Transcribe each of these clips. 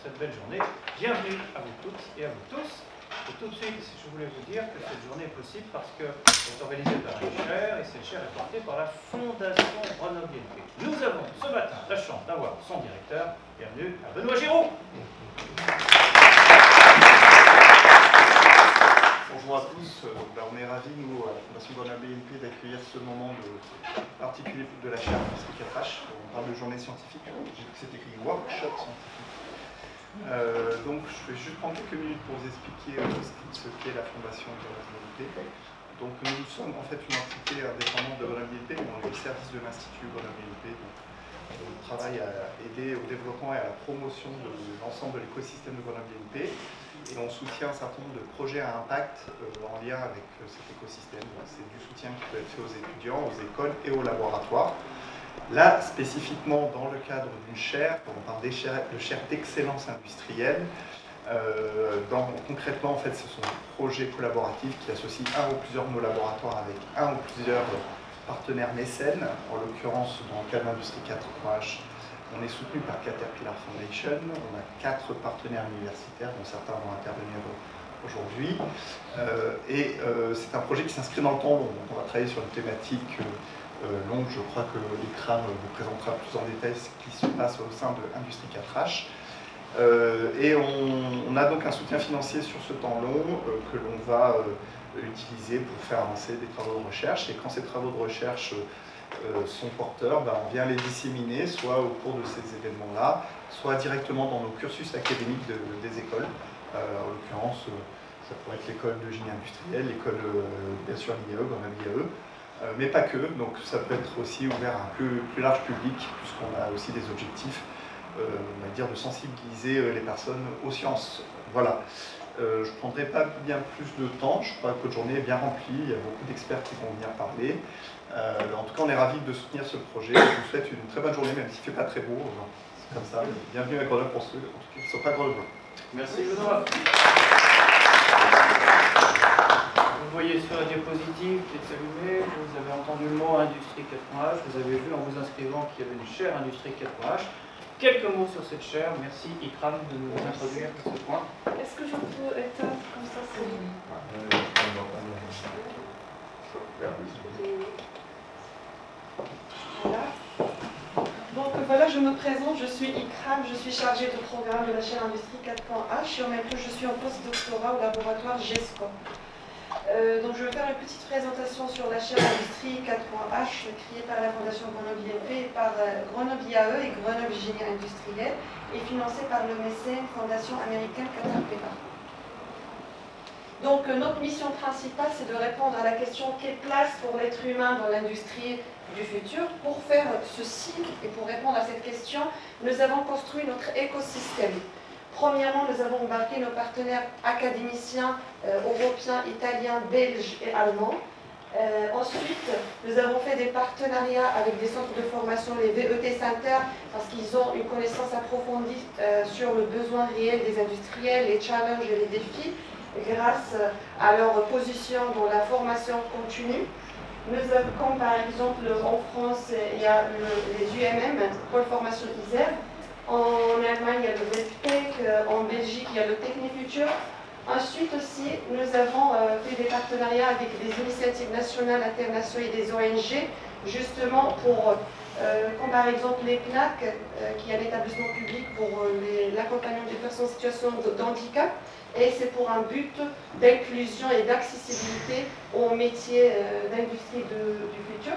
cette belle journée. Bienvenue à vous toutes et à vous tous. Et tout de suite, je voulais vous dire que cette journée est possible parce qu'elle est organisée par une chaire et cette chaire est portée par la Fondation Grenoble-INP. Nous avons ce matin la chance d'avoir son directeur. Bienvenue à Benoît Giraud. Bonjour à tous, on est ravis, nous, à la Fondation Grenoble-INP, d'accueillir ce moment particulier de la chaire Industrie 4H. On parle de journée scientifique, j'ai vu que c'est écrit workshop scientifique. Donc je vais juste prendre quelques minutes pour vous expliquer ce qu'est la Fondation Grenoble-INP. Donc nous sommes en fait une entité indépendante de Grenoble-INP, mais on est au service de l'Institut Grenoble-INP. On travaille à aider au développement et à la promotion de l'ensemble de l'écosystème de Grenoble-INP. Et on soutient un certain nombre de projets à impact en lien avec cet écosystème. C'est du soutien qui peut être fait aux étudiants, aux écoles et aux laboratoires. Là, spécifiquement dans le cadre d'une chaire, on parle de chaire d'excellence industrielle. Concrètement, en fait, ce sont des projets collaboratifs qui associent un ou plusieurs de nos laboratoires avec un ou plusieurs partenaires mécènes. En l'occurrence, dans le cadre d'Industrie 4H, on est soutenu par Caterpillar Foundation. On a 4 partenaires universitaires, dont certains vont intervenir aujourd'hui. C'est un projet qui s'inscrit dans le temps long. On va travailler sur une thématique longue. Je crois que l'ICRAM vous présentera plus en détail ce qui se passe au sein de Industrie 4H. On a donc un soutien financier sur ce temps long que l'on va utiliser pour faire avancer des travaux de recherche. Et quand ces travaux de recherche sont porteurs, on vient les disséminer, soit au cours de ces événements-là, soit directement dans nos cursus académiques des écoles. En l'occurrence, ça pourrait être l'école de génie industriel, l'école, bien sûr, l'IAE, Grenoble-IAE, mais pas que. Donc ça peut être aussi ouvert à un plus large public, puisqu'on a aussi des objectifs, on va dire, de sensibiliser les personnes aux sciences. Voilà. Je ne prendrai pas bien plus de temps, je crois que votre journée est bien remplie, il y a beaucoup d'experts qui vont venir parler. En tout cas, on est ravis de soutenir ce projet. Je vous souhaite une très bonne journée, même s'il ne fait pas très beau. C'est comme ça. Bienvenue à Grenoble pour ceux en tout cas, qui ne sont pas grenoblois. Merci Benoît. Vous voyez sur la diapositive qui est allumée, vous avez entendu le mot Industrie 4H, vous avez vu en vous inscrivant qu'il y avait une chaire Industrie 4H. Quelques mots sur cette chaire. Merci Ikram de nous introduire à ce point. Est-ce que je peux éteindre comme ça? Voilà. Donc voilà, je me présente, je suis Ikram, je suis chargée de programme de la chaire Industrie 4.H et en même temps je suis en post-doctorat au laboratoire GESCO. Donc je vais faire une petite présentation sur la chaire Industrie 4.H créée par la Fondation Grenoble-INP, par Grenoble-IAE et Grenoble Génie Industriel et financée par le mécène Fondation américaine Caterpillar. Donc notre mission principale, c'est de répondre à la question quelle place pour l'être humain dans l'industrie du futur. Pour faire ceci et pour répondre à cette question, nous avons construit notre écosystème. Premièrement, nous avons embarqué nos partenaires académiciens européens, italiens, belges et allemands. Ensuite, nous avons fait des partenariats avec des centres de formation, les VET Center, parce qu'ils ont une connaissance approfondie sur le besoin réel des industriels, les challenges et les défis, grâce à leur position dans la formation continue. Nous avons, comme par exemple en France, il y a les UMM, Pôle Formation ISER. En Allemagne, il y a le WebTech, en Belgique, il y a le TechniFuture. Ensuite aussi, nous avons fait des partenariats avec des initiatives nationales, internationales et des ONG, justement pour, comme par exemple l'EPNAC, qui est un établissement public pour l'accompagnement des personnes en situation de handicap, et c'est pour un but d'inclusion et d'accessibilité aux métiers d'industrie du futur.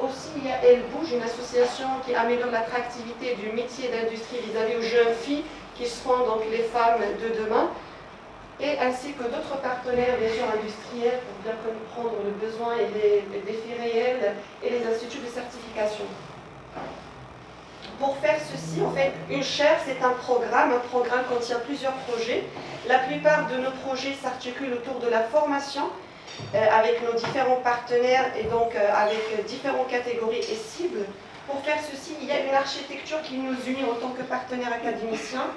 Aussi, il y a Elle Bouge, une association qui améliore l'attractivité du métier d'industrie vis-à-vis aux jeunes filles qui seront donc les femmes de demain, et ainsi que d'autres partenaires, bien sûr, industriels pour bien comprendre le besoin et les défis réels et les instituts de certification. Pour faire ceci, en fait, une chaire, c'est un programme contient plusieurs projets. La plupart de nos projets s'articulent autour de la formation, avec nos différents partenaires et donc avec différentes catégories et cibles. Pour faire ceci, il y a une architecture qui nous unit en tant que partenaires académiciens.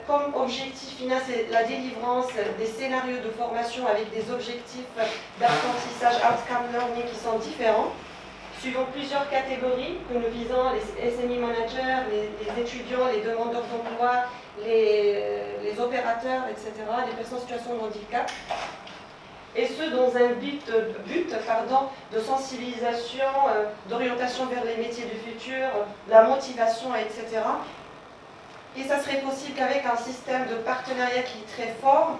Comme objectif final, c'est la délivrance des scénarios de formation avec des objectifs d'apprentissage outcome learning qui sont différents. suivant plusieurs catégories que nous visons, les SME managers, les étudiants, les demandeurs d'emploi, les opérateurs, etc., les personnes en situation de handicap. Et ce, dans un but de sensibilisation, d'orientation vers les métiers du futur, de la motivation, etc. Et ça serait possible qu'avec un système de partenariat qui est très fort.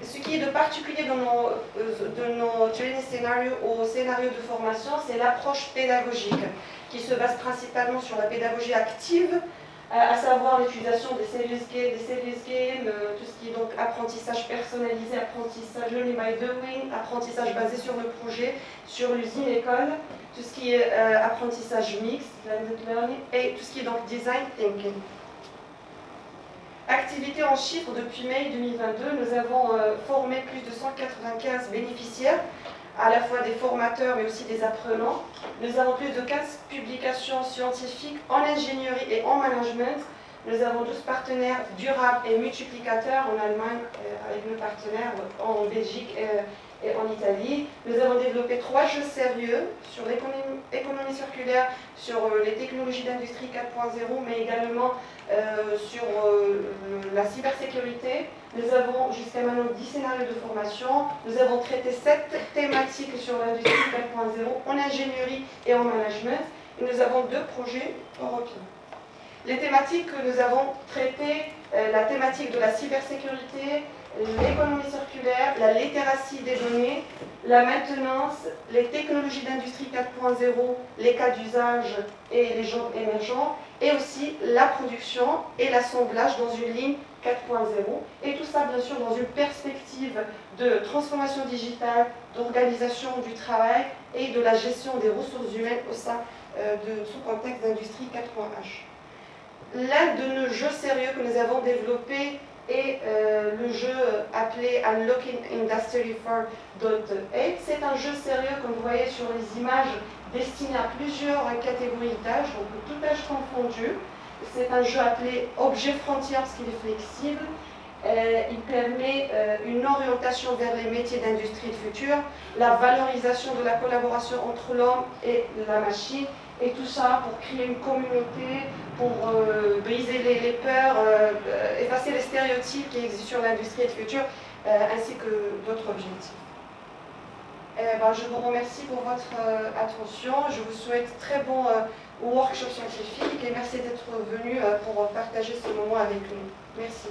Ce qui est de particulier dans nos training scénarios au scénario de formation, c'est l'approche pédagogique, qui se base principalement sur la pédagogie active, à savoir l'utilisation des service games, tout ce qui est donc apprentissage personnalisé, apprentissage learning by doing, apprentissage basé sur le projet, sur l'usine école, tout ce qui est apprentissage mixte, blended learning, et tout ce qui est donc design thinking. Activité en chiffres depuis mai 2022, nous avons formé plus de 195 bénéficiaires, à la fois des formateurs mais aussi des apprenants. Nous avons plus de 15 publications scientifiques en ingénierie et en management. Nous avons 12 partenaires durables et multiplicateurs en Allemagne avec nos partenaires en Belgique et en Italie. Nous avons développé 3 jeux sérieux sur l'économie circulaire, sur les technologies d'industrie 4.0, mais également sur la cybersécurité. Nous avons jusqu'à maintenant 10 scénarios de formation. Nous avons traité 7 thématiques sur l'industrie 4.0 en ingénierie et en management. Et nous avons 2 projets européens. Les thématiques que nous avons traitées, la thématique de la cybersécurité, l'économie circulaire, la littératie des données, la maintenance, les technologies d'industrie 4.0, les cas d'usage et les genres émergents, et aussi la production et l'assemblage dans une ligne 4.0, et tout ça bien sûr dans une perspective de transformation digitale, d'organisation du travail et de la gestion des ressources humaines au sein de ce contexte d'industrie 4.h. L'un de nos jeux sérieux que nous avons développé est le jeu appelé Unlocking Industry 4.8. C'est un jeu sérieux, comme vous voyez sur les images, destiné à plusieurs catégories d'âge, donc tout âge confondu. C'est un jeu appelé Objet Frontière parce qu'il est flexible. Il permet une orientation vers les métiers d'industrie de futur, la valorisation de la collaboration entre l'homme et la machine, et tout ça pour créer une communauté, pour briser les peurs, effacer les stéréotypes qui existent sur l'industrie du futur, ainsi que d'autres objectifs. Je vous remercie pour votre attention. Je vous souhaite très bon workshop scientifique et merci d'être venu pour partager ce moment avec nous. Merci.